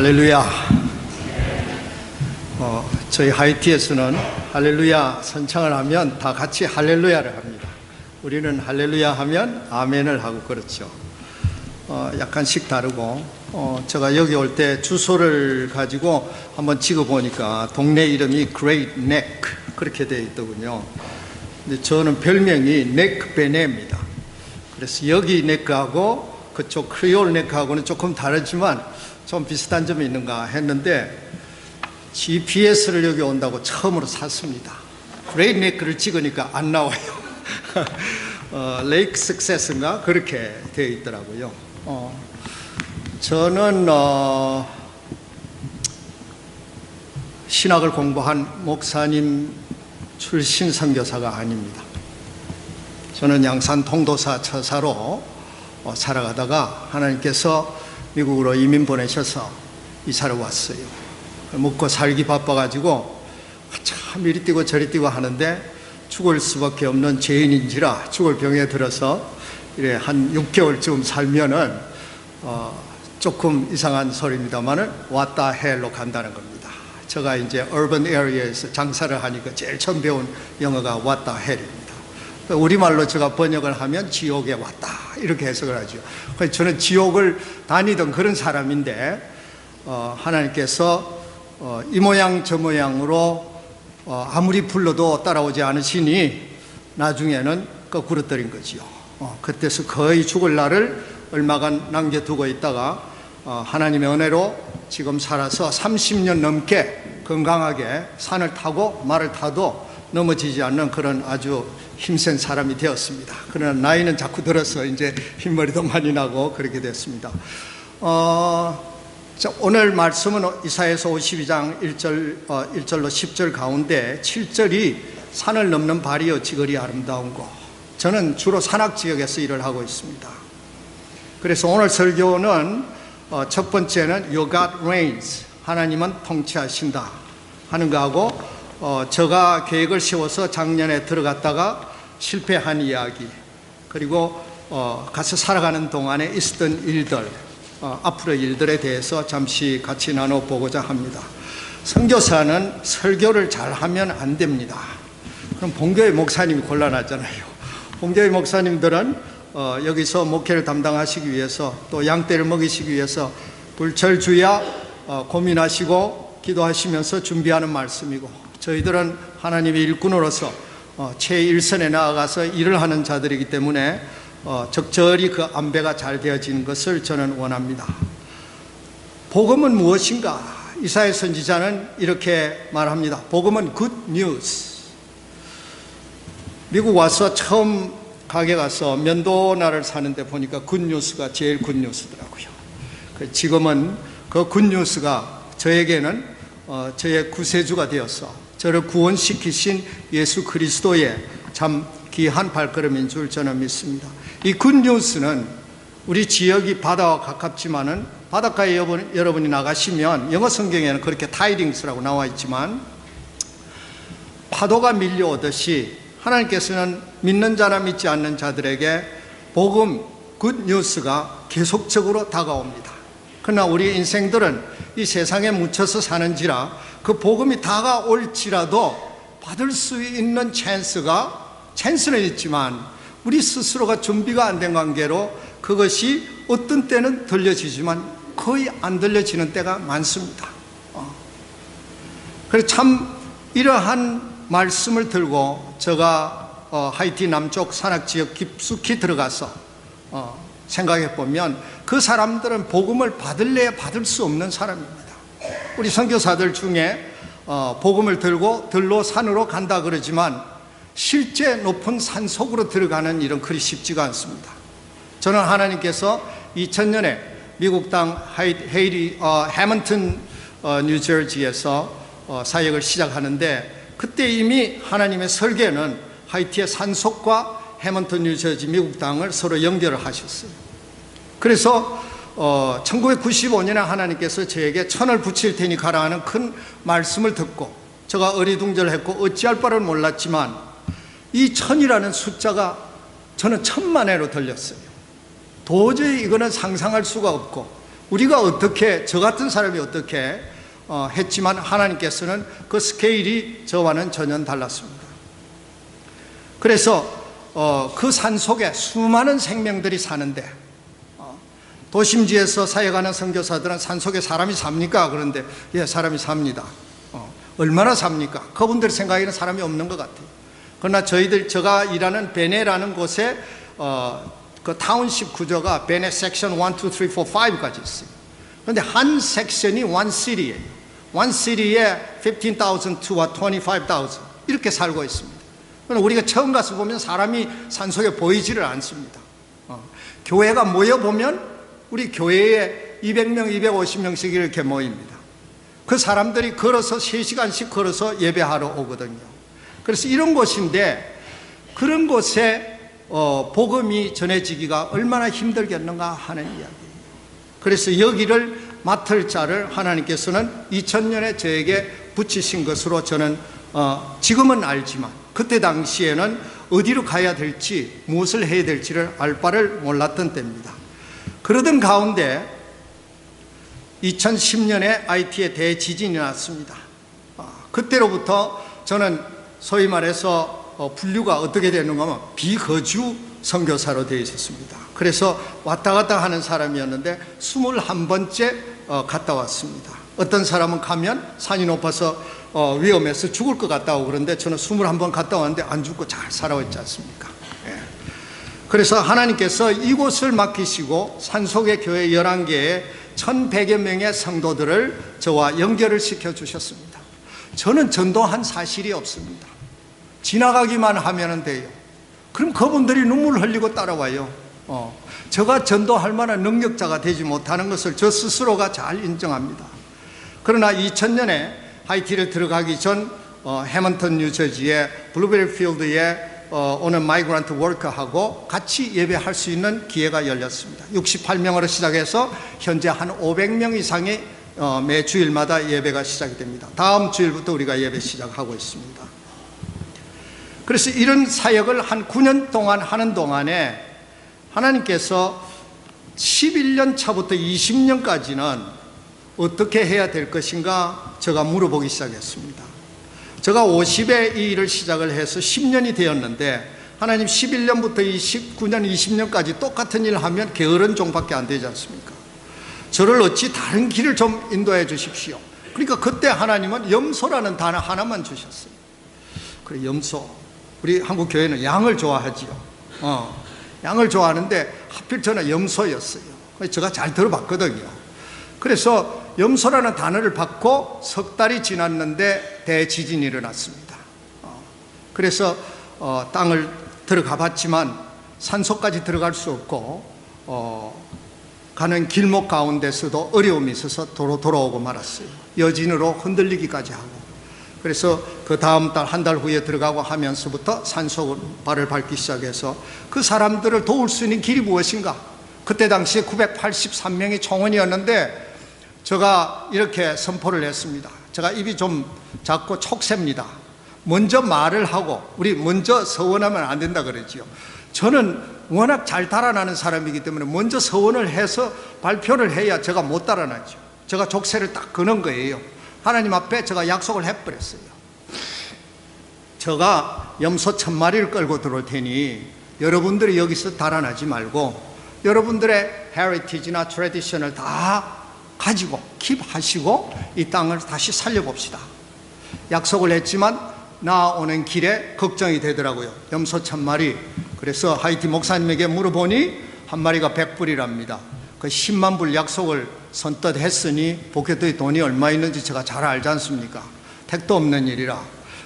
할렐루야. 저희 하이티에서는 할렐루야 선창을 하면 다 같이 할렐루야를 합니다. 우리는 할렐루야 하면 아멘을 하고 그렇죠. 약간씩 다르고 제가 여기 올 때 주소를 가지고 한번 찍어보니까 동네 이름이 Great Neck 그렇게 되어 있더군요. 근데 저는 별명이 넥베네입니다. 그래서 여기 네크하고 그쪽 크리올 네크하고는 조금 다르지만 좀 비슷한 점이 있는가 했는데 GPS를 여기 온다고 처음으로 샀습니다. 그레이트 네크를 찍으니까 안 나와요. 레이크 석세스인가 그렇게 되어 있더라고요. 저는 신학을 공부한 목사님 출신 선교사가 아닙니다. 저는 양산 통도사 처사로 살아가다가 하나님께서 미국으로 이민 보내셔서 이사를 왔어요. 먹고 살기 바빠가지고 참 이리 뛰고 저리 뛰고 하는데 죽을 수밖에 없는 죄인인지라 죽을 병에 들어서 이래 한 6개월쯤 살면은 조금 이상한 소리입니다만은 왔다 헬로 간다는 겁니다. 제가 이제 urban area에서 장사를 하니까 제일 처음 배운 영어가 왔다 헬입니다. 우리말로 제가 번역을 하면 지옥에 왔다 이렇게 해석을 하죠. 그래서 저는 지옥을 다니던 그런 사람인데 하나님께서 이 모양 저 모양으로 아무리 불러도 따라오지 않으시니 나중에는 거꾸로 떨인 거지요. 그때서 거의 죽을 날을 얼마간 남겨두고 있다가 하나님의 은혜로 지금 살아서 30년 넘게 건강하게 산을 타고 말을 타도 넘어지지 않는 그런 아주 힘센 사람이 되었습니다. 그러나 나이는 자꾸 들어서 이제 흰머리도 많이 나고 그렇게 됐습니다. 오늘 말씀은 이사야서 52장 1절로 10절 가운데 7절이 산을 넘는 발이여 지거리 아름다운 곳. 저는 주로 산악지역에서 일을 하고 있습니다. 그래서 오늘 설교는 첫 번째는 You got reigns, 하나님은 통치하신다 하는 거하고 제가 계획을 세워서 작년에 들어갔다가 실패한 이야기, 그리고 가서 살아가는 동안에 있었던 일들, 앞으로의 일들에 대해서 잠시 같이 나눠보고자 합니다. 선교사는 설교를 잘하면 안 됩니다. 그럼 본교회 목사님이 곤란하잖아요. 본교회 목사님들은 여기서 목회를 담당하시기 위해서 또 양떼를 먹이시기 위해서 불철주야 고민하시고 기도하시면서 준비하는 말씀이고, 저희들은 하나님의 일꾼으로서 최일선에 나아가서 일을 하는 자들이기 때문에 적절히 그 안배가 잘 되어지는 것을 저는 원합니다. 복음은 무엇인가? 이사야 선지자는 이렇게 말합니다. 복음은 good news. 미국 와서 처음 가게 가서 면도날을 사는데 보니까 굿뉴스가 제일 굿뉴스더라고요. 지금은 그 굿뉴스가 저에게는 저의 구세주가 되어서 저를 구원시키신 예수 그리스도의 참 귀한 발걸음인 줄 저는 믿습니다. 이 굿뉴스는 우리 지역이 바다와 가깝지만은 바닷가에 여러분이 나가시면 영어 성경에는 그렇게 타이딩스라고 나와 있지만 파도가 밀려오듯이 하나님께서는 믿는 자나 믿지 않는 자들에게 복음 굿뉴스가 계속적으로 다가옵니다. 그러나 우리 인생들은 이 세상에 묻혀서 사는지라 그 복음이 다가올지라도 받을 수 있는 찬스는 있지만 우리 스스로가 준비가 안 된 관계로 그것이 어떤 때는 들려지지만 거의 안 들려지는 때가 많습니다. 그래서 참 이러한 말씀을 들고 제가 하이티 남쪽 산악지역 깊숙이 들어가서 생각해 보면 그 사람들은 복음을 받을래야 받을 수 없는 사람입니다. 우리 선교사들 중에 복음을 들고 들로 산으로 간다 그러지만 실제 높은 산 속으로 들어가는 일은 그리 쉽지가 않습니다. 저는 하나님께서 2000년에 미국 땅 해먼턴 뉴저지에서 사역을 시작하는데 그때 이미 하나님의 설계는 하이티의 산속과 해먼턴 뉴저지 미국 땅을 서로 연결을 하셨어요. 그래서 1995년에 하나님께서 저에게 천을 붙일 테니 가라 하는 큰 말씀을 듣고 제가 어리둥절했고 어찌할 바를 몰랐지만 이 천이라는 숫자가 저는 천만회로 들렸어요. 도저히 이거는 상상할 수가 없고 우리가 어떻게, 저 같은 사람이 어떻게 했지만 하나님께서는 그 스케일이 저와는 전혀 달랐습니다. 그래서 그 산 속에 수많은 생명들이 사는데, 도심지에서 사역하는 선교사들은 산 속에 사람이 삽니까? 그런데 예, 사람이 삽니다. 얼마나 삽니까? 그분들 생각에는 사람이 없는 것 같아요. 그러나 제가 일하는 베네라는 곳에 그 타운십 구조가 베네 섹션 1, 2, 3, 4, 5까지 있어요. 그런데 한 섹션이 one city예요. one city에 15,000 to 25,000 이렇게 살고 있습니다. 그러나 우리가 처음 가서 보면 사람이 산속에 보이지를 않습니다. 교회가 모여보면 우리 교회에 200명, 250명씩 이렇게 모입니다. 그 사람들이 걸어서 3시간씩 걸어서 예배하러 오거든요. 그래서 이런 곳인데, 그런 곳에 복음이 전해지기가 얼마나 힘들겠는가 하는 이야기예요. 그래서 여기를 맡을 자를 하나님께서는 2000년에 저에게 붙이신 것으로 저는 지금은 알지만 그때 당시에는 어디로 가야 될지, 무엇을 해야 될지를 알 바를 몰랐던 때입니다. 그러던 가운데 2010년에 IT에 대지진이 났습니다. 그때로부터 저는 소위 말해서 분류가 어떻게 되는가 하면 비거주 선교사로 되어 있었습니다. 그래서 왔다 갔다 하는 사람이었는데 21번째 갔다 왔습니다. 어떤 사람은 가면 산이 높아서 위험해서 죽을 것 같다고 그러는데 저는 21번 갔다 왔는데 안 죽고 잘 살아왔지 않습니까? 예. 그래서 하나님께서 이곳을 맡기시고 산속의 교회 11개에 1100여 명의 성도들을 저와 연결을 시켜주셨습니다. 저는 전도한 사실이 없습니다. 지나가기만 하면 돼요. 그럼 그분들이 눈물 흘리고 따라와요. 제가 전도할 만한 능력자가 되지 못하는 것을 저 스스로가 잘 인정합니다. 그러나 2000년에 하이티를 들어가기 전 해먼턴 뉴저지의 블루베리 필드에 오는 마이그런트 워커하고 같이 예배할 수 있는 기회가 열렸습니다. 68명으로 시작해서 현재 한 500명 이상이 매 주일마다 예배가 시작이 됩니다. 다음 주일부터 우리가 예배 시작하고 있습니다. 그래서 이런 사역을 한 9년 동안 하는 동안에 하나님께서 11년 차부터 20년까지는 어떻게 해야 될 것인가 제가 물어보기 시작했습니다. 제가 50에 이 일을 시작을 해서 10년이 되었는데 하나님 11년부터 19년, 20년까지 똑같은 일을 하면 게으른 종밖에 안 되지 않습니까? 저를 어찌 다른 길을 좀 인도해 주십시오. 그러니까 그때 하나님은 염소라는 단어 하나만 주셨어요. 그래, 염소. 우리 한국 교회는 양을 좋아하지요. 양을 좋아하는데 하필 저는 염소였어요. 그래서 제가 잘 들어봤거든요. 그래서 염소라는 단어를 받고 석 달이 지났는데 대지진이 일어났습니다. 그래서 땅을 들어가 봤지만 산속까지 들어갈 수 없고 가는 길목 가운데서도 어려움이 있어서 도로 돌아오고 말았어요. 여진으로 흔들리기까지 하고. 그래서 그 다음 달, 한 달 후에 들어가고 하면서부터 산속으로 발을 밟기 시작해서 그 사람들을 도울 수 있는 길이 무엇인가? 그때 당시에 983명이 총원이었는데 제가 이렇게 선포를 했습니다. 제가 입이 좀 작고 촉셉니다. 먼저 말을 하고 우리 먼저 서원하면 안 된다 그러지요. 저는 워낙 잘 달아나는 사람이기 때문에 먼저 서원을 해서 발표를 해야 제가 못 달아나죠. 제가 족쇄를 딱 거는 거예요. 하나님 앞에 제가 약속을 해버렸어요. 제가 염소 1000마리를 끌고 들어올 테니 여러분들이 여기서 달아나지 말고 여러분들의 헤리티지나 트래디션을 다 가지고 킵하시고 이 땅을 다시 살려봅시다. 약속을 했지만 나오는 길에 걱정이 되더라고요. 염소 1000마리. 그래서 하이티 목사님에게 물어보니 한 마리가 100불이랍니다. 그 10만 불 약속을 선뜻 했으니 포켓에 돈이 얼마 있는지 제가 잘 알지 않습니까? 택도 없는 일이라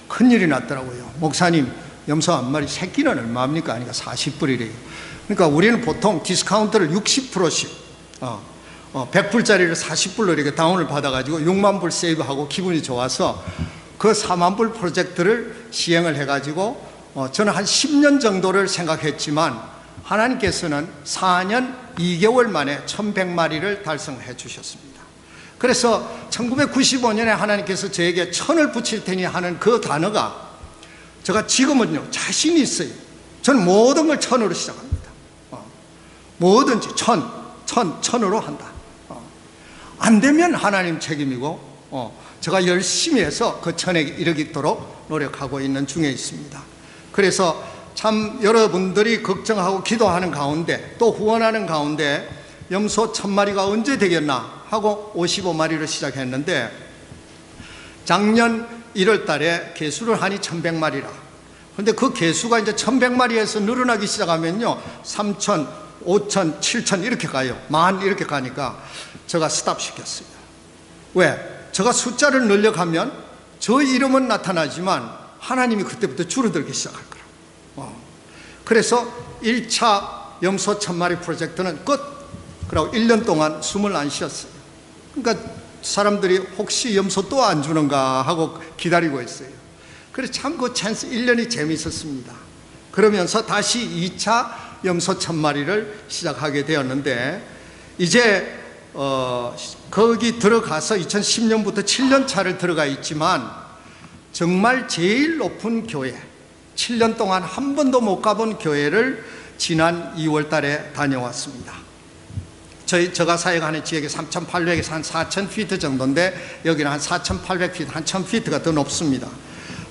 큰일이 났더라고요. 목사님, 염소 한 마리 새끼는 얼마입니까? 하니까 40불이래요. 그러니까 우리는 보통 디스카운트를 60%씩 100불짜리를 40불로 이렇게 다운을 받아가지고 6만 불 세이브하고 기분이 좋아서 그 4만 불 프로젝트를 시행을 해가지고 저는 한 10년 정도를 생각했지만 하나님께서는 4년 2개월 만에 1100마리를 달성해 주셨습니다. 그래서 1995년에 하나님께서 저에게 천을 붙일 테니 하는 그 단어가 제가 지금은요 자신이 있어요. 저는 모든 걸 천으로 시작합니다. 뭐든지 천으로 한다. 안 되면 하나님 책임이고 제가 열심히 해서 그 천에 이르도록 노력하고 있는 중에 있습니다. 그래서 참 여러분들이 걱정하고 기도하는 가운데 또 후원하는 가운데 염소 1000마리가 언제 되겠나 하고 55마리를 시작했는데 작년 1월 달에 개수를 하니 1100마리라. 그런데 그 개수가 이제 1100마리에서 늘어나기 시작하면요 3000, 5000, 7000 이렇게 가요. 10,000 이렇게 가니까 제가 스탑시켰어요. 왜? 제가 숫자를 늘려가면 저 이름은 나타나지만 하나님이 그때부터 줄어들기 시작할 거라고. 그래서 1차 염소 1000마리 프로젝트는 끝. 그리고 1년 동안 숨을 안 쉬었어요. 그러니까 사람들이 혹시 염소 또 안 주는가 하고 기다리고 있어요. 그래서 참 그 찬스 1년이 재미있었습니다. 그러면서 다시 2차 염소 1000마리를 시작하게 되었는데 이제 거기 들어가서 2010년부터 7년 차를 들어가 있지만 정말 제일 높은 교회, 7년 동안 한 번도 못 가본 교회를 지난 2월 달에 다녀왔습니다. 제가 사역하는 지역이 3,800에서 한 4,000피트 정도인데 여기는 한 4,800피트, 한 1,000피트가 더 높습니다.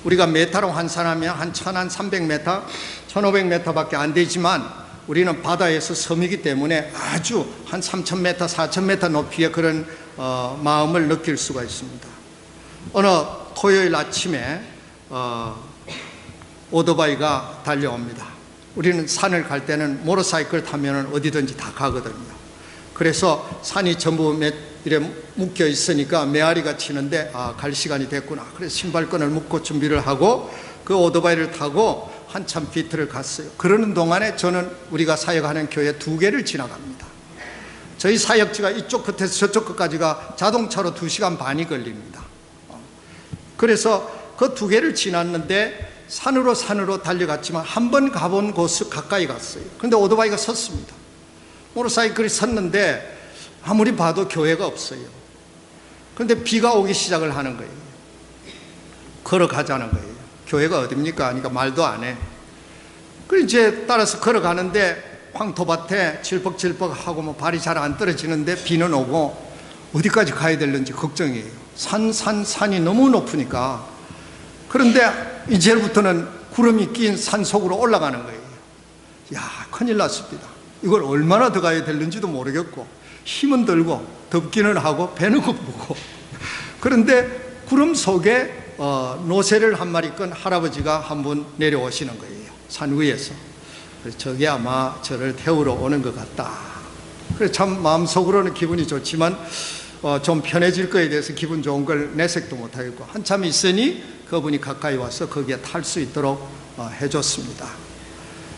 우리가 메타로 환산하면 한 1,300m, 1,500m밖에 안 되지만 우리는 바다에서 섬이기 때문에 아주 한 3,000m, 4,000m 높이의 그런 마음을 느낄 수가 있습니다. 어느 토요일 아침에 오토바이가 달려옵니다. 우리는 산을 갈 때는 모터사이클 타면 어디든지 다 가거든요. 그래서 산이 전부 이렇게 묶여 있으니까 메아리가 치는데 갈 시간이 됐구나. 그래서 신발끈을 묶고 준비를 하고 그 오토바이를 타고 한참 피트를 갔어요. 그러는 동안에 저는 우리가 사역하는 교회 2개를 지나갑니다. 저희 사역지가 이쪽 끝에서 저쪽 끝까지가 자동차로 2시간 반이 걸립니다. 그래서 그 2개를 지났는데 산으로 달려갔지만 한 번 가본 곳을 가까이 갔어요. 그런데 오토바이가 섰습니다. 모터사이클이 섰는데 아무리 봐도 교회가 없어요. 그런데 비가 오기 시작을 하는 거예요. 걸어가자는 거예요. 교회가 어딥니까? 하니까 말도 안 해. 그래서 이제 따라서 걸어가는데 황토밭에 질퍽질퍽하고 뭐 발이 잘 안 떨어지는데 비는 오고 어디까지 가야 되는지 걱정이에요. 산이 너무 높으니까. 그런데 이제부터는 구름이 낀 산 속으로 올라가는 거예요. 야, 큰일 났습니다. 이걸 얼마나 더 가야 되는지도 모르겠고 힘은 들고 덥기는 하고 배는 고프고 그런데 구름 속에 노새를 한 마리 끈 할아버지가 한 분 내려오시는 거예요. 산 위에서. 그래서 저게 아마 저를 태우러 오는 것 같다. 그래서 참 마음속으로는 기분이 좋지만 좀 편해질 거에 대해서 기분 좋은 걸 내색도 못하겠고 한참 있으니 그분이 가까이 와서 거기에 탈 수 있도록 해줬습니다.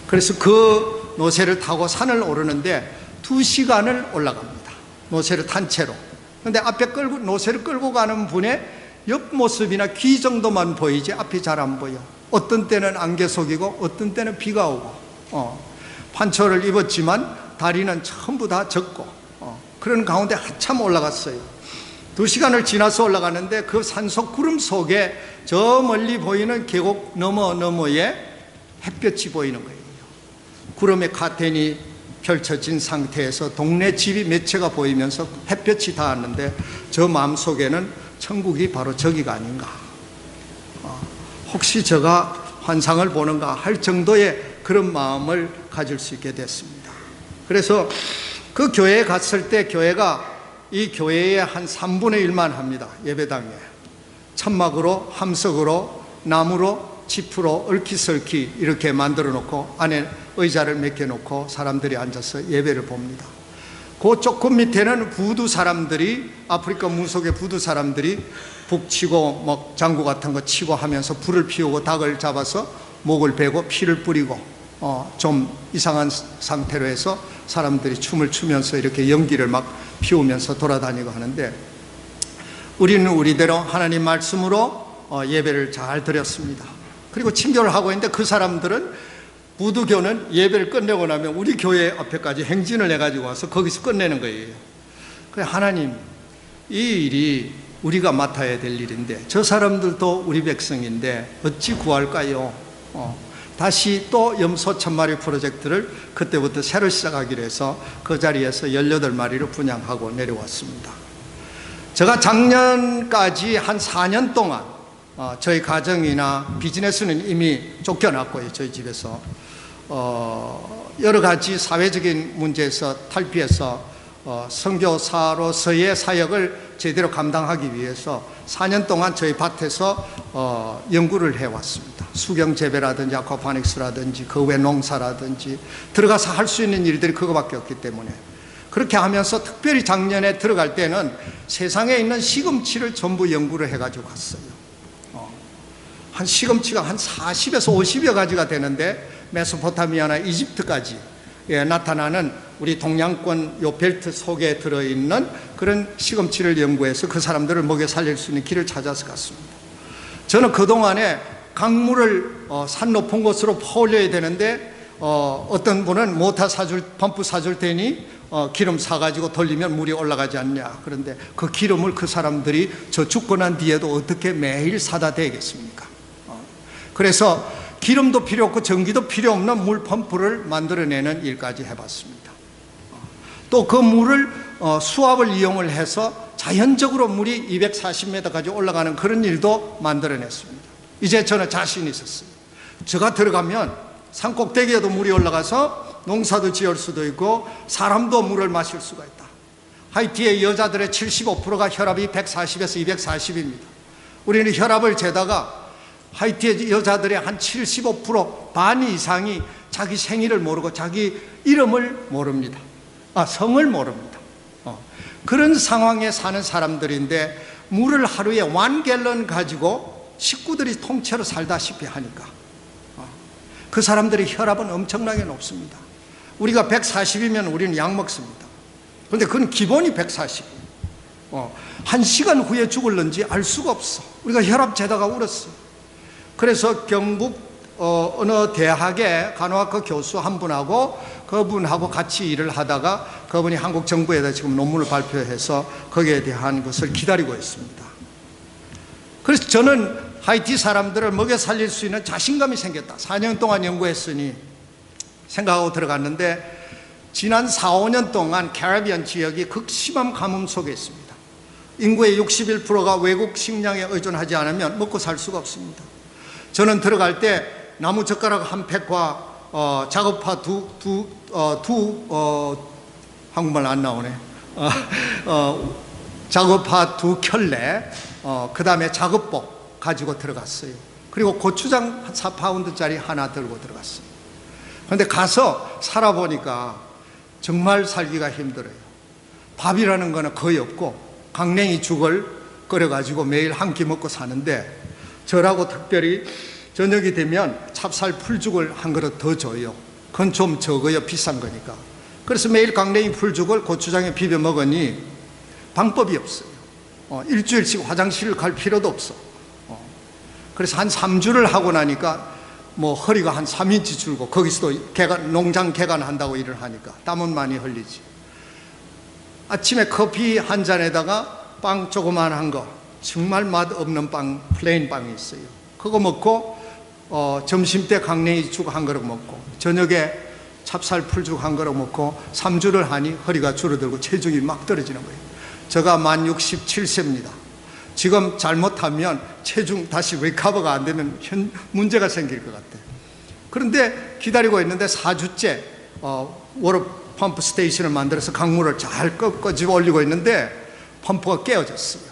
그래서 그 노새를 타고 산을 오르는데 2시간을 올라갑니다. 노새를 탄 채로. 그런데 앞에 노새를 끌고 가는 분의 옆모습이나 귀 정도만 보이지 앞이 잘 안 보여. 어떤 때는 안개 속이고 어떤 때는 비가 오고 판초를 입었지만 다리는 전부 다 젖고 그런 가운데 한참 올라갔어요. 2시간을 지나서 올라가는데 그 산속 구름 속에 저 멀리 보이는 계곡 너머에 햇볕이 보이는 거예요. 구름의 카텐이 펼쳐진 상태에서 동네 집이 몇 채가 보이면서 햇볕이 닿았는데 저 마음속에는 천국이 바로 저기가 아닌가. 혹시 제가 환상을 보는가 할 정도의 그런 마음을 가질 수 있게 됐습니다. 그래서 그 교회에 갔을 때 교회가 이 교회의 한 3분의 1만 합니다. 예배당에. 천막으로 함석으로 나무로 지프로 얼키설키 이렇게 만들어 놓고 안에 의자를 몇 개 놓고 사람들이 앉아서 예배를 봅니다. 그 조금 밑에는 부두 사람들이 아프리카 무속의 부두 사람들이 북치고 뭐 장구 같은 거 치고 하면서 불을 피우고 닭을 잡아서 목을 베고 피를 뿌리고 좀 이상한 상태로 해서 사람들이 춤을 추면서 이렇게 연기를 막 피우면서 돌아다니고 하는데 우리는 우리대로 하나님 말씀으로 예배를 잘 드렸습니다. 그리고 친교를 하고 있는데 그 사람들은 부두교는 예배를 끝내고 나면 우리 교회 앞에까지 행진을 해가지고 와서 거기서 끝내는 거예요. 그래 하나님 이 일이 우리가 맡아야 될 일인데 저 사람들도 우리 백성인데 어찌 구할까요? 다시 또 염소 1000마리 프로젝트를 그때부터 새로 시작하기로 해서 그 자리에서 18마리를 분양하고 내려왔습니다. 제가 작년까지 한 4년 동안 저희 가정이나 비즈니스는 이미 쫓겨났고요. 저희 집에서 여러 가지 사회적인 문제에서 탈피해서 선교사로서의 사역을 제대로 감당하기 위해서 4년 동안 저희 밭에서 연구를 해왔습니다. 수경재배라든지 아쿠아파닉스라든지 그 외 농사라든지 들어가서 할 수 있는 일들이 그거밖에 없기 때문에 그렇게 하면서 특별히 작년에 들어갈 때는 세상에 있는 시금치를 전부 연구를 해가지고 갔어요. 한 시금치가 한 40에서 50여 가지가 되는데 메소포타미아나 이집트까지 나타나는 우리 동양권 요 벨트 속에 들어있는 그런 시금치를 연구해서 그 사람들을 먹여 살릴 수 있는 길을 찾아서 갔습니다. 저는 그동안에 강물을 산 높은 곳으로 퍼올려야 되는데 어떤 분은 모터 펌프 사줄 테니 기름 사가지고 돌리면 물이 올라가지 않냐. 그런데 그 기름을 그 사람들이 저 죽고 난 뒤에도 어떻게 매일 사다 대겠습니까? 그래서 기름도 필요 없고 전기도 필요 없는 물 펌프를 만들어내는 일까지 해봤습니다. 또 그 물을 수압을 이용을 해서 자연적으로 물이 240m까지 올라가는 그런 일도 만들어냈습니다. 이제 저는 자신이 있었어요. 제가 들어가면 산 꼭대기에도 물이 올라가서 농사도 지을 수도 있고 사람도 물을 마실 수가 있다. 하이티의 여자들의 75%가 혈압이 140에서 240입니다. 우리는 혈압을 재다가 하이티의 여자들의 한 75% 반 이상이 자기 생일을 모르고 자기 이름을 모릅니다. 성을 모릅니다. 그런 상황에 사는 사람들인데 물을 하루에 1갤런 가지고 식구들이 통째로 살다시피 하니까 그 사람들의 혈압은 엄청나게 높습니다. 우리가 140이면 우리는 약 먹습니다. 그런데 그건 기본이 140이에요. 1시간 후에 죽을는지 알 수가 없어. 우리가 혈압 재다가 울었어요. 그래서 경북 어느 대학의 간호학과 교수 한 분하고 그분하고 같이 일을 하다가 그분이 한국 정부에다 지금 논문을 발표해서 거기에 대한 것을 기다리고 있습니다. 그래서 저는 하이티 사람들을 먹여 살릴 수 있는 자신감이 생겼다. 4년 동안 연구했으니 생각하고 들어갔는데 지난 4, 5년 동안 캐리비안 지역이 극심한 가뭄 속에 있습니다. 인구의 61%가 외국 식량에 의존하지 않으면 먹고 살 수가 없습니다. 저는 들어갈 때 나무 젓가락 한 팩과 작업파 한국말 안 나오네. 작업파 2켤레, 그 다음에 작업복 가지고 들어갔어요. 그리고 고추장 4파운드짜리 하나 들고 들어갔어요. 그런데 가서 살아보니까 정말 살기가 힘들어요. 밥이라는 거는 거의 없고 강냉이 죽을 끓여가지고 매일 한 끼 먹고 사는데 저라고 특별히 저녁이 되면 찹쌀 풀죽을 한 그릇 더 줘요. 그건 좀 적어요. 비싼 거니까. 그래서 매일 강냉이 풀죽을 고추장에 비벼 먹으니 방법이 없어요. 일주일씩 화장실을 갈 필요도 없어. 그래서 한 3주를 하고 나니까 뭐 허리가 한 3인치 줄고 거기서도 농장 개간한다고 일을 하니까 땀은 많이 흘리지. 아침에 커피 한 잔에다가 빵 조그만한 거, 정말 맛없는 빵, 플레인 빵이 있어요. 그거 먹고 점심때 강냉이 죽 한 그릇 먹고 저녁에 찹쌀 풀죽 한 그릇 먹고 3주를 하니 허리가 줄어들고 체중이 막 떨어지는 거예요. 제가 만 67세입니다. 지금 잘못하면 체중 다시 리커버가 안 되면 문제가 생길 것 같아요. 그런데 기다리고 있는데 4주째 워터 펌프 스테이션을 만들어서 강물을 잘 끄집어 올리고 있는데 펌프가 깨어졌어요.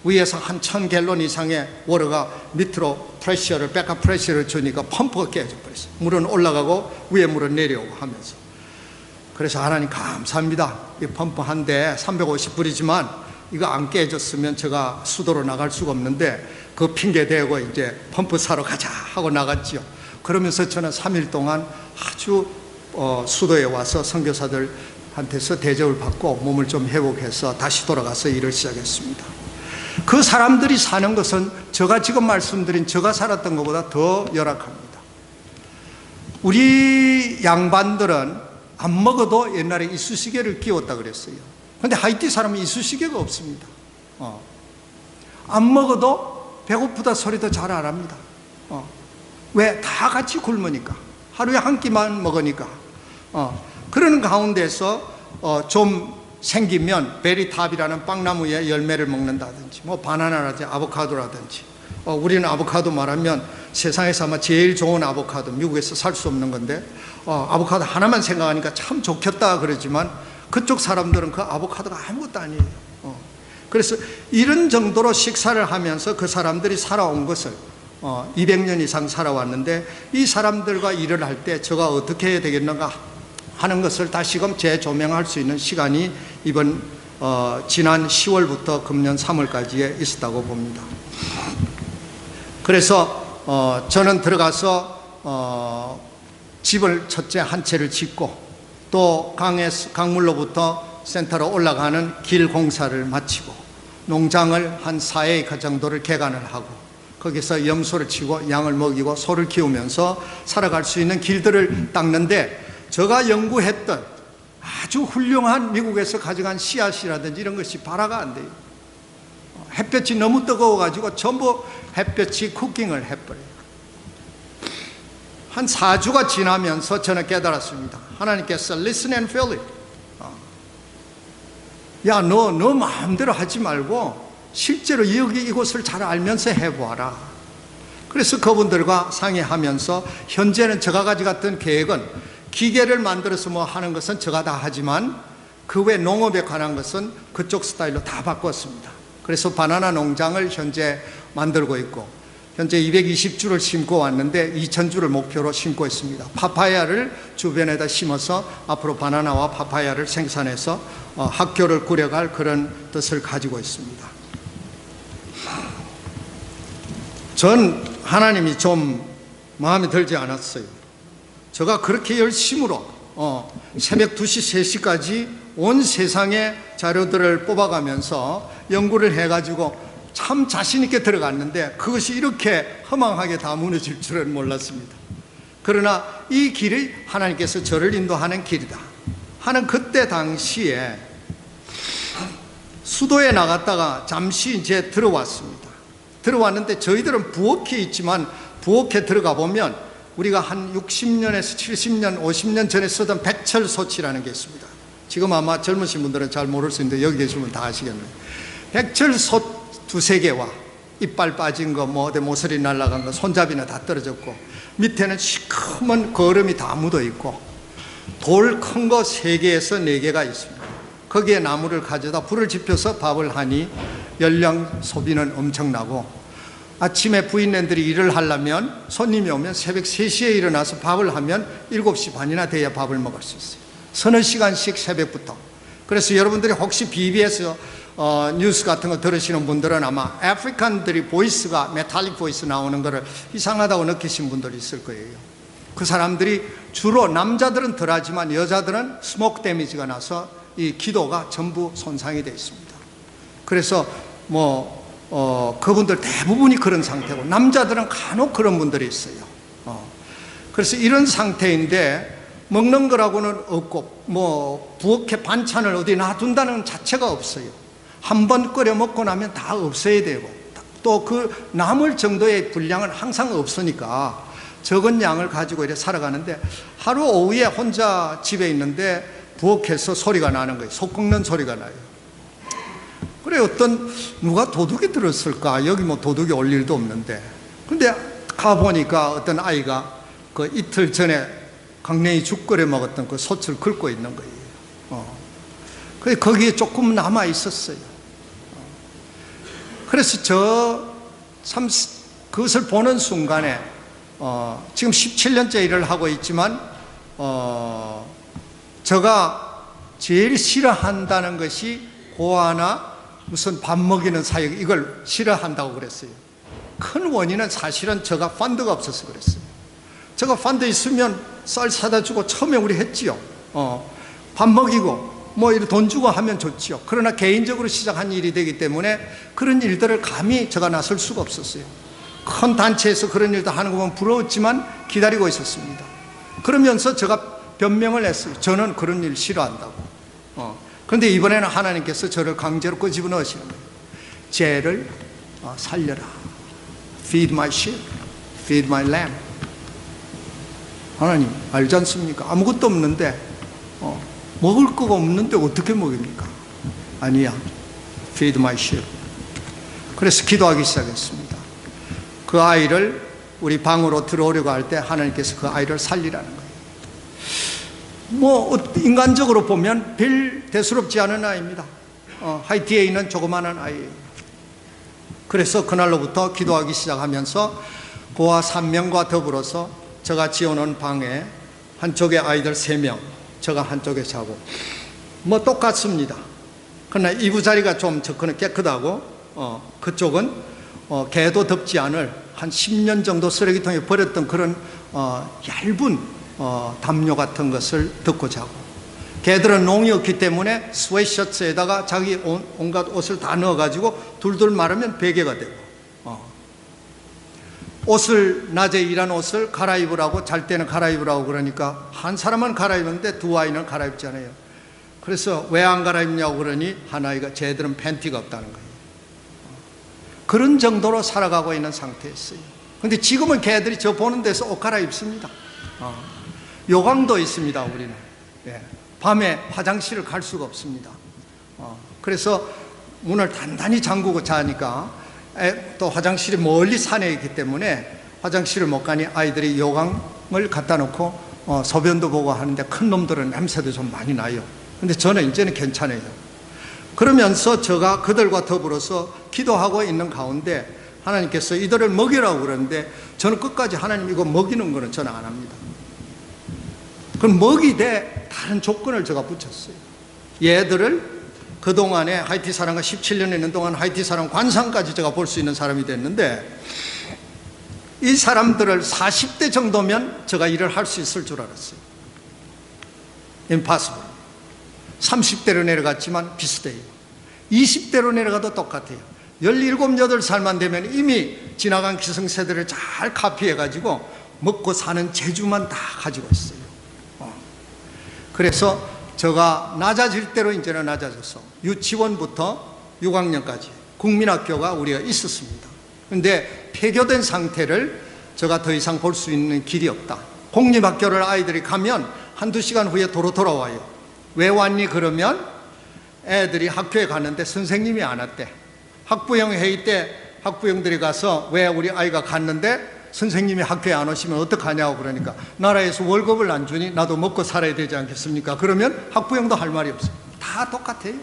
위에서 한 1000갤런 이상의 워터가 밑으로 프레셔를, 백업 프레셔를 주니까 펌프가 깨져 버렸어요. 물은 올라가고 위에 물은 내려오고 하면서. 그래서 하나님 감사합니다. 이 펌프 한 대 350불이지만 이거 안 깨졌으면 제가 수도로 나갈 수가 없는데 그 핑계 대고 이제 펌프 사러 가자 하고 나갔지요. 그러면서 저는 3일 동안 아주 수도에 와서 선교사들한테서 대접을 받고 몸을 좀 회복해서 다시 돌아가서 일을 시작했습니다. 그 사람들이 사는 것은 제가 지금 말씀드린 제가 살았던 것보다 더 열악합니다. 우리 양반들은 안 먹어도 옛날에 이쑤시개를 끼웠다 그랬어요. 그런데 하이티 사람은 이쑤시개가 없습니다. 안 먹어도 배고프다 소리도 잘 안 합니다. 왜? 다 같이 굶으니까. 하루에 한 끼만 먹으니까. 그러는 가운데서 좀 생기면 베리탑이라는 빵나무의 열매를 먹는다든지, 뭐 바나나라든지 아보카도라든지, 우리는 아보카도 말하면 세상에서 아마 제일 좋은 아보카도, 미국에서 살 수 없는 건데, 아보카도 하나만 생각하니까 참 좋겠다 그러지만 그쪽 사람들은 그 아보카도가 아무것도 아니에요. 그래서 이런 정도로 식사를 하면서 그 사람들이 살아온 것을 200년 이상 살아왔는데, 이 사람들과 일을 할 때 제가 어떻게 해야 되겠는가 하는 것을 다시금 재조명할 수 있는 시간이 이번 지난 10월부터 금년 3월까지에 있었다고 봅니다. 그래서 저는 들어가서 집을 첫째 한 채를 짓고, 또 강물로부터 센터로 올라가는 길 공사를 마치고, 농장을 한 4에이커 정도를 개간을 하고, 거기서 염소를 치고 양을 먹이고 소를 키우면서 살아갈 수 있는 길들을 닦는데, 제가 연구했던 아주 훌륭한 미국에서 가져간 씨앗이라든지 이런 것이 발화가 안 돼요. 햇볕이 너무 뜨거워가지고 전부 햇볕이 쿠킹을 해버려요. 한 4주가 지나면서 저는 깨달았습니다. 하나님께서 listen and feel it. 야, 너 마음대로 하지 말고 실제로 여기 이곳을 잘 알면서 해보아라. 그래서 그분들과 상의하면서, 현재는 제가 가져갔던 계획은 기계를 만들어서 뭐 하는 것은 제가 다 하지만 그 외 농업에 관한 것은 그쪽 스타일로 다 바꿨습니다. 그래서 바나나 농장을 현재 만들고 있고, 현재 220주를 심고 왔는데 2000주를 목표로 심고 있습니다. 파파야를 주변에다 심어서 앞으로 바나나와 파파야를 생산해서 학교를 꾸려갈 그런 뜻을 가지고 있습니다. 전 하나님이 좀 마음에 들지 않았어요. 제가 그렇게 열심으로 새벽 2시, 3시까지 온 세상의 자료들을 뽑아가면서 연구를 해가지고 참 자신 있게 들어갔는데, 그것이 이렇게 허망하게 다 무너질 줄은 몰랐습니다. 그러나 이 길이 하나님께서 저를 인도하는 길이다 하는 그때 당시에 수도에 나갔다가 잠시 이제 들어왔습니다. 들어왔는데 저희들은 부엌에 있지만, 부엌에 들어가 보면 우리가 한 60년에서 70년, 50년 전에 쓰던 백철소치라는 게 있습니다. 지금 아마 젊으신 분들은 잘 모를 수 있는데 여기 계시면 다 아시겠네요. 백철소 2-3개와 이빨 빠진 거, 뭐 어디 모서리 날아간 거, 손잡이나 다 떨어졌고, 밑에는 시커먼 거름이 다 묻어 있고, 돌 큰 거 3개에서 4개가 있습니다. 거기에 나무를 가져다 불을 지펴서 밥을 하니 연령 소비는 엄청나고, 아침에 부인네들이 일을 하려면, 손님이 오면 새벽 3시에 일어나서 밥을 하면 7시 반이나 돼야 밥을 먹을 수 있어요. 서너 시간씩 새벽부터. 그래서 여러분들이 혹시 BBS 뉴스 같은 거 들으시는 분들은 아마 아프리칸들이 보이스가, 메탈릭 보이스 나오는 거를 이상하다고 느끼신 분들이 있을 거예요. 그 사람들이 주로, 남자들은 덜하지만 여자들은 스모크 데미지가 나서 이 기도가 전부 손상이 되어 있습니다. 그래서 그분들 대부분이 그런 상태고, 남자들은 간혹 그런 분들이 있어요. 그래서 이런 상태인데 먹는 거라고는 없고, 부엌에 반찬을 어디 놔둔다는 자체가 없어요. 한번 끓여 먹고 나면 다 없어야 되고, 또 그 남을 정도의 분량은 항상 없으니까 적은 양을 가지고 이렇게 살아가는데, 하루 오후에 혼자 집에 있는데 부엌에서 소리가 나는 거예요. 소 꺾는 소리가 나요. 그래, 누가 도둑이 들었을까? 여기 뭐 도둑이 올 일도 없는데. 근데 가보니까 어떤 아이가 그 이틀 전에 강냉이 죽 끓여 먹었던 그 솥을 긁고 있는 거예요. 그래서 거기에 조금 남아 있었어요. 그래서 그것을 보는 순간에, 지금 17년째 일을 하고 있지만, 제가 제일 싫어한다는 것이 고아나 무슨 밥 먹이는 사역, 이걸 싫어한다고 그랬어요. 큰 원인은 사실은 제가 펀드가 없어서 그랬어요. 제가 펀드 있으면 쌀 사다 주고 처음에 우리 했지요. 밥 먹이고 뭐 이렇게 돈 주고 하면 좋지요. 그러나 개인적으로 시작한 일이 되기 때문에 그런 일들을 감히 제가 나설 수가 없었어요. 큰 단체에서 그런 일도 하는 거 보면 부러웠지만 기다리고 있었습니다. 그러면서 제가 변명을 했어요. 저는 그런 일 싫어한다고. 그런데 이번에는 하나님께서 저를 강제로 끄집어 넣으시는 거예요. 쟤를 살려라. Feed my sheep, feed my lamb. 하나님 알지 않습니까? 아무것도 없는데 먹을 거가 없는데 어떻게 먹입니까? 아니야. Feed my sheep. 그래서 기도하기 시작했습니다. 그 아이를 우리 방으로 들어오려고 할 때 하나님께서 그 아이를 살리라는 거예요. 뭐 인간적으로 보면 별 대수롭지 않은 아이입니다. 하이티에 있는 조그마한 아이예요. 그래서 그날로부터 기도하기 시작하면서 그와 3명과 더불어서 제가 지어놓은 방에 한쪽에 아이들 3명, 제가 한쪽에 자고 뭐 똑같습니다. 그러나 이부자리가 좀 깨끗하고 그쪽은 개도 덮지 않을 한 10년 정도 쓰레기통에 버렸던 그런 얇은 담요 같은 것을 덮고 자고, 개들은 농이 없기 때문에 스웨트셔츠에다가 자기 온갖 옷을 다 넣어가지고 둘둘 마르면 베개가 되고, 옷을 낮에 일한 옷을 갈아입으라고, 잘 때는 갈아입으라고 그러니까 한 사람은 갈아입는데 두 아이는 갈아입잖아요. 그래서 왜 안 갈아입냐고 그러니 한 아이가 쟤들은 팬티가 없다는 거예요. 그런 정도로 살아가고 있는 상태였어요. 근데 지금은 걔들이 저 보는 데서 옷 갈아입습니다. 요강도 있습니다. 우리는 밤에 화장실을 갈 수가 없습니다. 그래서 문을 단단히 잠그고 자니까, 또 화장실이 멀리 산에 있기 때문에 화장실을 못 가니 아이들이 요강을 갖다 놓고 소변도 보고 하는데 큰 놈들은 냄새도 좀 많이 나요. 근데 저는 이제는 괜찮아요. 그러면서 제가 그들과 더불어서 기도하고 있는 가운데 하나님께서 이들을 먹이라고 그러는데, 저는 끝까지 하나님 이거 먹이는 거는 저는 안 합니다. 그럼 먹이되 다른 조건을 제가 붙였어요. 얘들을 그동안에 하이티 사람과 17년 있는 동안 하이티 사람 관상까지 제가 볼 수 있는 사람이 됐는데, 이 사람들을 40대 정도면 제가 일을 할 수 있을 줄 알았어요. impossible. 30대로 내려갔지만 비슷해요. 20대로 내려가도 똑같아요. 17, 8살만 되면 이미 지나간 기성세대를 잘 카피해가지고 먹고 사는 재주만 다 가지고 있어요. 그래서 제가 낮아질 대로 이제는 낮아져서 유치원부터 6학년까지 국민학교가 우리가 있었습니다. 그런데 폐교된 상태를 제가 더 이상 볼 수 있는 길이 없다. 공립학교를 아이들이 가면 한두 시간 후에 도로 돌아와요. 왜 왔니? 그러면 애들이 학교에 갔는데 선생님이 안 왔대. 학부형 회의 때 학부형들이 가서 왜 우리 아이가 갔는데 선생님이 학교에 안 오시면 어떡하냐고 그러니까, 나라에서 월급을 안 주니 나도 먹고 살아야 되지 않겠습니까? 그러면 학부형도 할 말이 없어요. 다 똑같아요.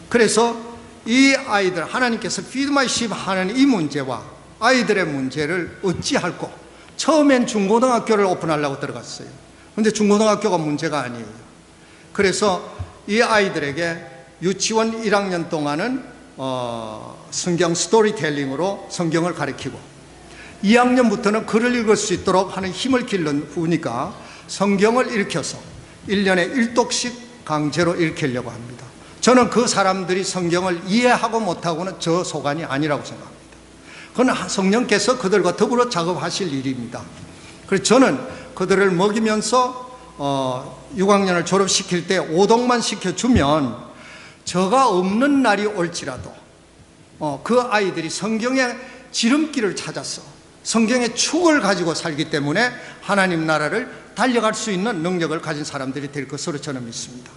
그래서 이 아이들, 하나님께서 Feed my sheep 하는 이 문제와 아이들의 문제를 어찌할꼬, 처음엔 중고등학교를 오픈하려고 들어갔어요. 그런데 중고등학교가 문제가 아니에요. 그래서 이 아이들에게 유치원 1학년 동안은 성경 스토리텔링으로 성경을 가르치고, 2학년부터는 글을 읽을 수 있도록 하는 힘을 기르는 후니까 성경을 읽혀서 1년에 1독씩 강제로 읽히려고 합니다. 저는 그 사람들이 성경을 이해하고 못하고는 저 소관이 아니라고 생각합니다. 그건 성령께서 그들과 더불어 작업하실 일입니다. 그래서 저는 그들을 먹이면서 6학년을 졸업시킬 때 5독만 시켜주면 저가 없는 날이 올지라도 그 아이들이 성경의 지름길을 찾아서 성경의 축을 가지고 살기 때문에 하나님 나라를 달려갈 수 있는 능력을 가진 사람들이 될 것으로 저는 믿습니다.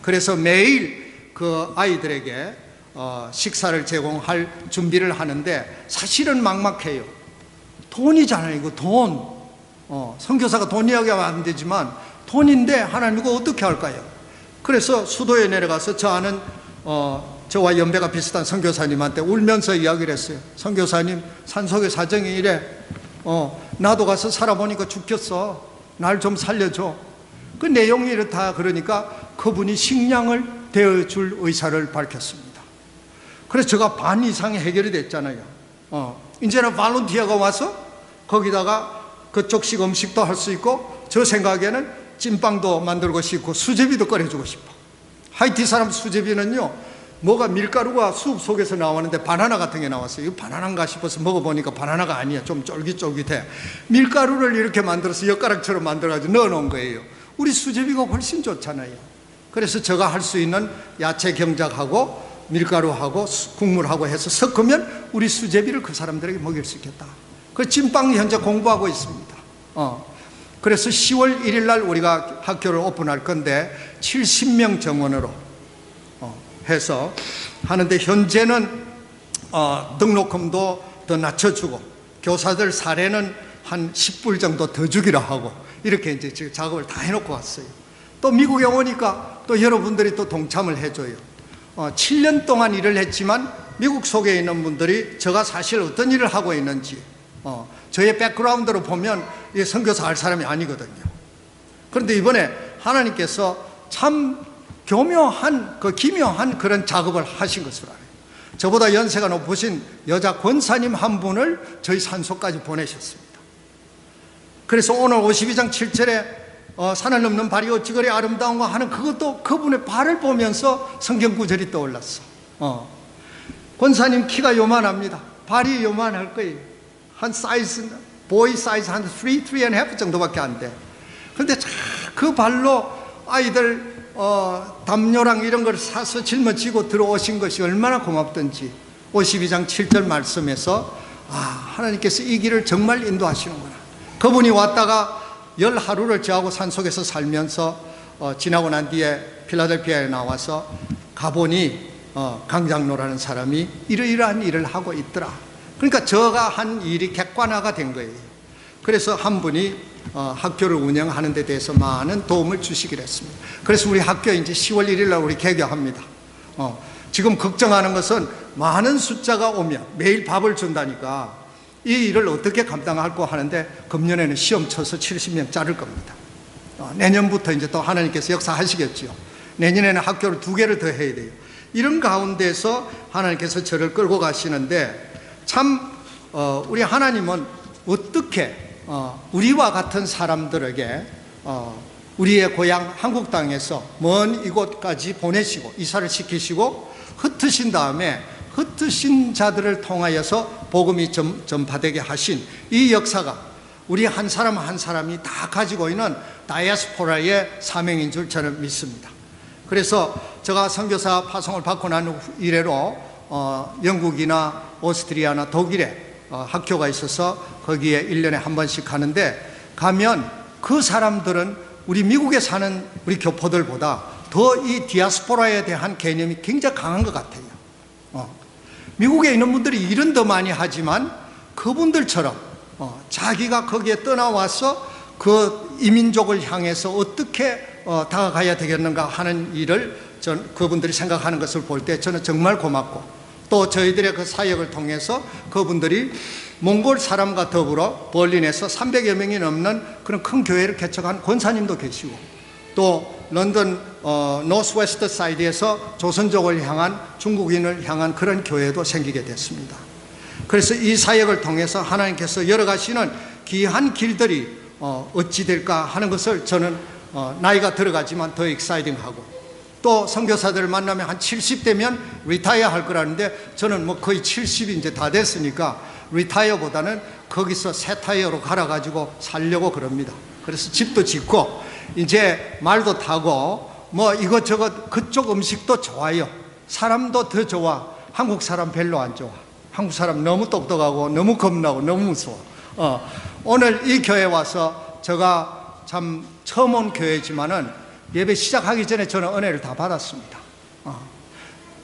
그래서 매일 그 아이들에게 식사를 제공할 준비를 하는데 사실은 막막해요. 돈이잖아요. 이거 돈. 선교사가 돈 이야기하면 안 되지만 돈인데 하나님 이거 어떻게 할까요? 그래서 수도에 내려가서 저 아는 저와 연배가 비슷한 선교사님한테 울면서 이야기를 했어요. 선교사님, 산속의 사정이 이래. 나도 가서 살아보니까 죽겠어. 날 좀 살려줘. 그 내용이 이렇다 그러니까 그분이 식량을 대어줄 의사를 밝혔습니다. 그래서 제가 반 이상이 해결이 됐잖아요. 이제는 발론티어가 와서 거기다가 그쪽식 음식도 할 수 있고, 저 생각에는 찐빵도 만들고 싶고 수제비도 끓여주고 싶어. 하이티 사람 수제비는요, 뭐가 밀가루가 숲 속에서 나왔는데 바나나 같은 게 나왔어요. 이거 바나나인가 싶어서 먹어보니까 바나나가 아니야. 좀 쫄깃쫄깃해. 밀가루를 이렇게 만들어서 젓가락처럼 만들어가지고 넣어놓은 거예요. 우리 수제비가 훨씬 좋잖아요. 그래서 제가 할 수 있는 야채 경작하고 밀가루하고 국물하고 해서 섞으면 우리 수제비를 그 사람들에게 먹일 수 있겠다. 그 찐빵 현재 공부하고 있습니다. 그래서 10월 1일 날 우리가 학교를 오픈할 건데 70명 정원으로 해서 하는데, 현재는 등록금도 더 낮춰주고 교사들 사례는 한 10불 정도 더 주기로 하고 이렇게 이제 지금 작업을 다 해놓고 왔어요. 또 미국에 오니까 또 여러분들이 또 동참을 해줘요. 7년 동안 일을 했지만 미국 속에 있는 분들이 제가 사실 어떤 일을 하고 있는지 저의 백그라운드로 보면 이 선교사 할 사람이 아니거든요. 그런데 이번에 하나님께서 참 교묘한 기묘한 그런 작업을 하신 것으로 알아요. 저보다 연세가 높으신 여자 권사님 한 분을 저희 산소까지 보내셨습니다. 그래서 오늘 52장 7절에 산을 넘는 발이 어찌 그리 아름다운가 하는 그것도 그분의 발을 보면서 성경 구절이 떠올랐어. 권사님 키가 요만합니다. 발이 요만할 거예요. 한 사이즈, 보이 사이즈 한 3.5 정도밖에 안 돼. 그런데 그 발로 아이들 담요랑 이런 걸 사서 짊어지고 들어오신 것이 얼마나 고맙던지 52장 7절 말씀에서 하나님께서 이 길을 정말 인도하시는구나. 그분이 왔다가 10하루를 저하고 산속에서 살면서 지나고 난 뒤에 필라델피아에 나와서 가보니 강장로라는 사람이 이러이러한 일을 하고 있더라. 그러니까 저가 한 일이 객관화가 된 거예요. 그래서 한 분이 학교를 운영하는 데 대해서 많은 도움을 주시기로 했습니다. 그래서 우리 학교 이제 10월 1일 날 우리 개교합니다. 지금 걱정하는 것은 많은 숫자가 오면 매일 밥을 준다니까 이 일을 어떻게 감당할까 하는데, 금년에는 시험 쳐서 70명 자를 겁니다. 내년부터 이제 또 하나님께서 역사하시겠죠. 내년에는 학교를 2개를 더 해야 돼요. 이런 가운데서 하나님께서 저를 끌고 가시는데, 참 우리 하나님은 어떻게 우리와 같은 사람들에게 우리의 고향 한국 땅에서 먼 이곳까지 보내시고 이사를 시키시고 흩으신 다음에 흩으신 자들을 통하여서 복음이 전파되게 하신 이 역사가 우리 한 사람 한 사람이 다 가지고 있는 다이아스포라의 사명인 줄 저는 믿습니다. 그래서 제가 선교사 파송을 받고 난 이래로 영국이나 오스트리아나 독일에 학교가 있어서 거기에 1년에 한 번씩 가는데, 가면 그 사람들은 우리 미국에 사는 우리 교포들보다 더 이 디아스포라에 대한 개념이 굉장히 강한 것 같아요. 미국에 있는 분들이 일은 더 많이 하지만 그분들처럼 자기가 거기에 떠나와서 그 이민족을 향해서 어떻게 다가가야 되겠는가 하는 일을 그분들이 생각하는 것을 볼 때 저는 정말 고맙고, 또 저희들의 그 사역을 통해서 그분들이 몽골 사람과 더불어 berlin에서 300여 명이 넘는 그런 큰 교회를 개척한 권사님도 계시고, 또 런던 노스웨스트 사이드에서 조선족을 향한, 중국인을 향한 그런 교회도 생기게 됐습니다. 그래서 이 사역을 통해서 하나님께서 열어가시는 귀한 길들이 어찌 될까 하는 것을 저는 나이가 들어가지만 더 익사이딩하고, 또 선교사들을 만나면 한 70대면 리타이어 할 거라는데, 저는 뭐 거의 70이 이제 다 됐으니까 리타이어보다는 거기서 새 타이어로 갈아가지고 살려고 그럽니다. 그래서 집도 짓고 이제 말도 타고 뭐 이것저것, 그쪽 음식도 좋아요. 사람도 더 좋아. 한국 사람 별로 안 좋아. 한국 사람 너무 똑똑하고 너무 겁나고 너무 무서워. 오늘 이 교회 와서 제가 참 처음 온 교회지만은 예배 시작하기 전에 저는 은혜를 다 받았습니다.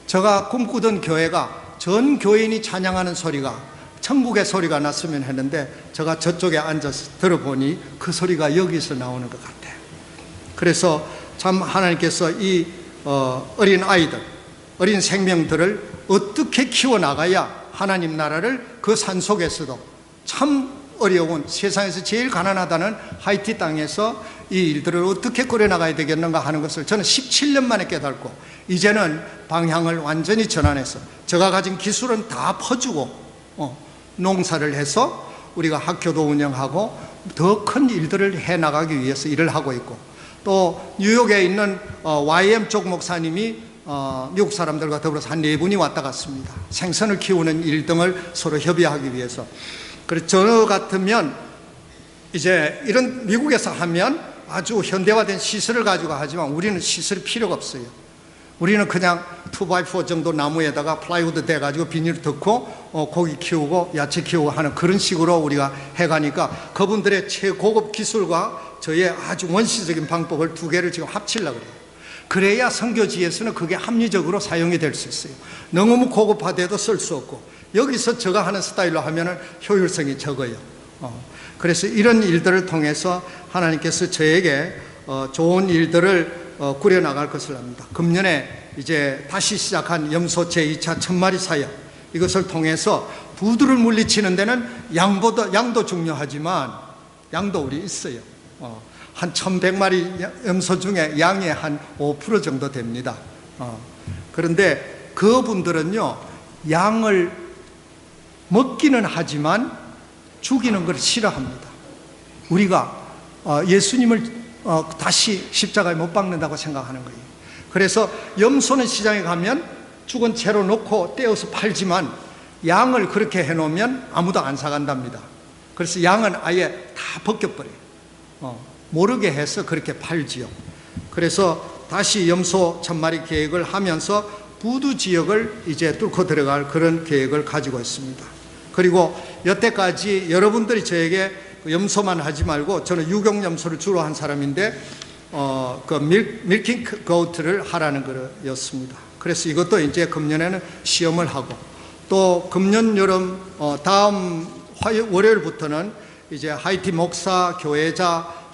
제가 꿈꾸던 교회가 전 교인이 찬양하는 소리가 천국의 소리가 났으면 했는데, 제가 저쪽에 앉아서 들어보니 그 소리가 여기서 나오는 것 같아요. 그래서 참 하나님께서 이 어린 아이들, 어린 생명들을 어떻게 키워나가야 하나님 나라를 그 산속에서도 참 어려운, 세상에서 제일 가난하다는 하이티 땅에서 이 일들을 어떻게 꾸려나가야 되겠는가 하는 것을 저는 17년 만에 깨닫고, 이제는 방향을 완전히 전환해서 제가 가진 기술은 다 퍼주고 농사를 해서 우리가 학교도 운영하고 더 큰 일들을 해나가기 위해서 일을 하고 있고, 또 뉴욕에 있는 YM 쪽 목사님이 미국 사람들과 더불어서 한 4분이 왔다 갔습니다. 생선을 키우는 일 등을 서로 협의하기 위해서. 그래서 저 같으면 이제 이런 미국에서 하면 아주 현대화된 시설을 가지고 하지만 우리는 시설이 필요가 없어요. 우리는 그냥 2x4 정도 나무에다가 플라이우드 대가지고 비닐 덮고 고기 키우고 야채 키우고 하는 그런 식으로 우리가 해가니까, 그분들의 최고급 기술과 저의 아주 원시적인 방법을 2개를 지금 합치려고 그래요. 그래야 선교지에서는 그게 합리적으로 사용이 될 수 있어요. 너무 고급화돼도 쓸 수 없고, 여기서 제가 하는 스타일로 하면은 효율성이 적어요. 그래서 이런 일들을 통해서 하나님께서 저에게 좋은 일들을 꾸려나갈 것을 합니다. 금년에 이제 다시 시작한 염소 제2차 천마리 사역, 이것을 통해서 부두를 물리치는 데는 양도 중요하지만, 양도 우리 있어요. 한 1100마리 염소 중에 양의 한 5% 정도 됩니다. 그런데 그분들은요, 양을 먹기는 하지만 죽이는 걸 싫어합니다. 우리가 예수님을 다시 십자가에 못 박는다고 생각하는 거예요. 그래서 염소는 시장에 가면 죽은 채로 놓고 떼어서 팔지만, 양을 그렇게 해놓으면 아무도 안 사간답니다. 그래서 양은 아예 다 벗겨버려요. 모르게 해서 그렇게 팔지요. 그래서 다시 염소 1000마리 계획을 하면서 부두 지역을 이제 뚫고 들어갈 그런 계획을 가지고 있습니다. 그리고 여태까지 여러분들이 저에게 염소만 하지 말고, 저는 유경 염소를 주로 한 사람인데 그 밀킹 고트를 하라는 거였습니다. 그래서 이것도 이제 금년에는 시험을 하고, 또 금년 여름 다음 월요일부터는 이제 하이티 목사,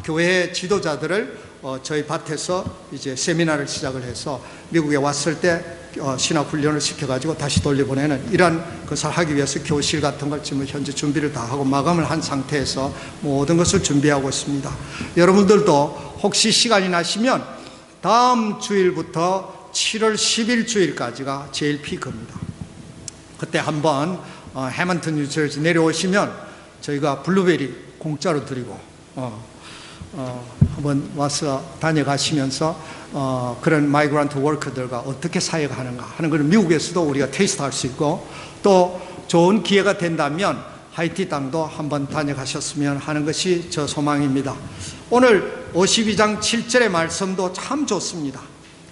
교회 지도자들을 저희 밭에서 이제 세미나를 시작을 해서 미국에 왔을 때 신학 훈련을 시켜가지고 다시 돌려보내는 이러한 것을 하기 위해서 교실 같은 걸 지금 현재 준비를 다 하고 마감을 한 상태에서 모든 것을 준비하고 있습니다. 여러분들도 혹시 시간이 나시면 다음 주일부터 7월 10일 주일까지가 제일 피크입니다. 그때 한번 해먼턴 뉴저지 내려오시면 저희가 블루베리 공짜로 드리고 한번 와서 다녀가시면서 그런 마이그런트 워커들과 어떻게 사역하는가 하는 것을 미국에서도 우리가 테스트할 수 있고, 또 좋은 기회가 된다면 하이티 땅도 한번 다녀가셨으면 하는 것이 저 소망입니다. 오늘 52장 7절의 말씀도 참 좋습니다.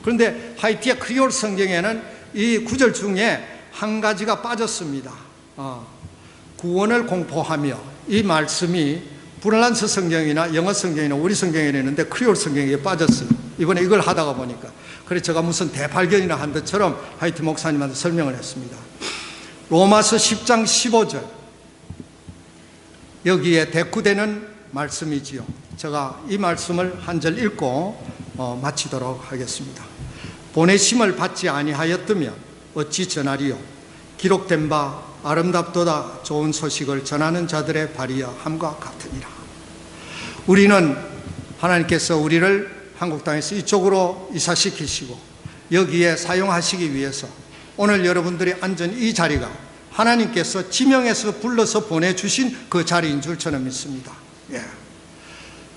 그런데 하이티의 크리올 성경에는 이 구절 중에 한 가지가 빠졌습니다. 구원을 공포하며, 이 말씀이 브랄란스 성경이나 영어 성경이나 우리 성경에는 있는데 크리올 성경에 빠졌어요. 이번에 이걸 하다가 보니까. 그래서 제가 무슨 대발견이나 한 것처럼 하이티 목사님한테 설명을 했습니다. 로마서 10장 15절, 여기에 대꾸되는 말씀이지요. 제가 이 말씀을 한 절 읽고 마치도록 하겠습니다. 보내심을 받지 아니하였다면 어찌 전하리요? 기록된 바 아름답도다 좋은 소식을 전하는 자들의 발이여 함과 같으니라. 우리는 하나님께서 우리를 한국 땅에서 이쪽으로 이사시키시고 여기에 사용하시기 위해서 오늘 여러분들이 앉은 이 자리가 하나님께서 지명해서 불러서 보내주신 그 자리인 줄 저는 믿습니다.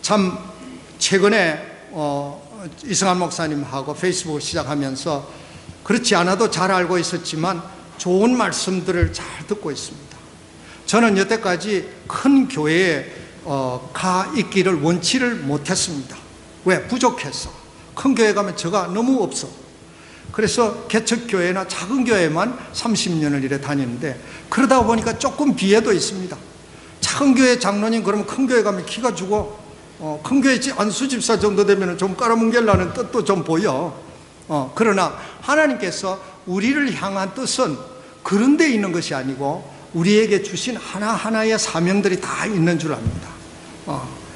참 최근에 이승환 목사님하고 페이스북을 시작하면서 그렇지 않아도 잘 알고 있었지만 좋은 말씀들을 잘 듣고 있습니다. 저는 여태까지 큰 교회에 가 있기를 원치를 못했습니다. 왜? 부족해서. 큰 교회 가면 저가 너무 없어. 그래서 개척교회나 작은 교회만 30년을 이래 다니는데, 그러다 보니까 조금 비애도 있습니다. 작은 교회 장로님 그러면 큰 교회 가면 키가 주고, 큰 교회 안수 집사 정도 되면 좀 깔아뭉갤라는 뜻도 좀 보여. 그러나 하나님께서 우리를 향한 뜻은 그런 데 있는 것이 아니고 우리에게 주신 하나하나의 사명들이 다 있는 줄 압니다.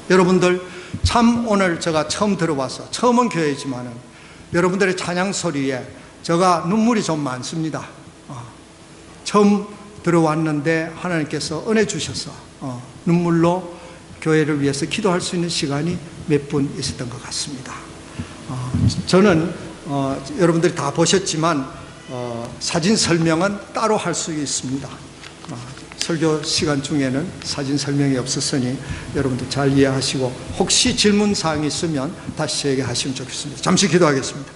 여러분들 참 오늘 제가 처음 들어와서, 처음은 교회지만은 여러분들의 찬양 소리에 제가 눈물이 좀 많습니다. 처음 들어왔는데 하나님께서 은혜 주셔서 눈물로 교회를 위해서 기도할 수 있는 시간이 몇 분 있었던 것 같습니다. 저는 여러분들이 다 보셨지만 사진 설명은 따로 할 수 있습니다. 설교 시간 중에는 사진 설명이 없었으니 여러분들 잘 이해하시고, 혹시 질문 사항이 있으면 다시 저에게 하시면 좋겠습니다. 잠시 기도하겠습니다.